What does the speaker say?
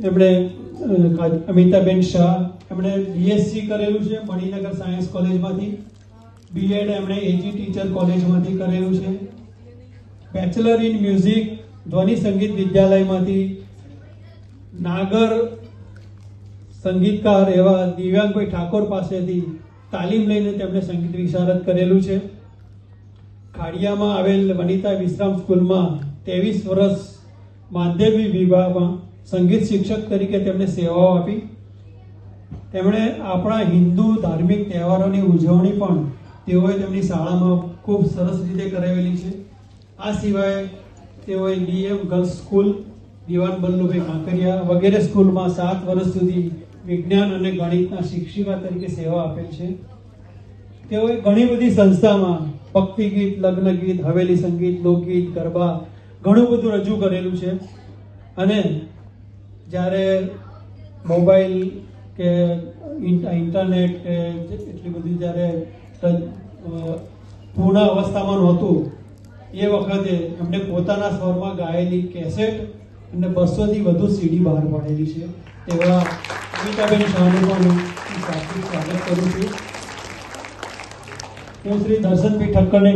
એમણે અમિતાબેન શાહ એમણે બીએસસી કરેલું છે મણિનગર સાયન્સ કોલેજમાંથી, બીએડ એમણે એજી ટીચર કોલેજમાંથી કરેલું છે, બેચલર ઇન મ્યુઝિક ધ્વનિ સંગીત વિદ્યાલયમાંથી નાગર સંગીતકાર એવા દિવ્યાંગભાઈ ઠાકોર પાસેથી તાલીમ લઈને તેમણે સંગીત વિશારદ કરેલું છે. ખાડિયામાં આવેલ વનિતા વિશ્રામ સ્કૂલમાં 23 વર્ષ માધ્યમિક વિભાગમાં સંગીત શિક્ષક તરીકે તેમણે સેવાઓ આપી. તેમણે આપણા હિન્દુ ધાર્મિક તહેવારોની ઉજવણી પણ તેઓએ તેમની શાળામાં ખૂબ સરસ રીતે કરાવેલી છે. આ સિવાય તેઓએ ડીએમ ગર્લ્સ સ્કૂલ, દિવાન બલ્લુભાઈ કાંકરિયા વગેરે સ્કૂલમાં 7 વર્ષ સુધી વિજ્ઞાન અને ગણિતના શિક્ષિકા તરીકે સેવા આપેલ છે. તેઓએ ઘણી બધી સંસ્થામાં ભક્તિ ગીત, લગ્ન ગીત, હવેલી સંગીત, લોકગીત, ગરબા ઘણું બધું રજૂ કરેલું છે. અને જ્યારે મોબાઈલ કે ઇન્ટરનેટ એટલી બધી જ્યારે પૂર્ણ અવસ્થામાં નહોતું એ વખતે એમણે પોતાના સ્વરમાં ગાયેલી કેસેટ અને 200થી વધુ સીડી બહાર પાડેલી છે. તેવા અમિતાબેન શાહનું પણ હું શાબ્દિક સ્વાગત કરું છું. હું શ્રી દર્શનભાઈ ઠક્કરને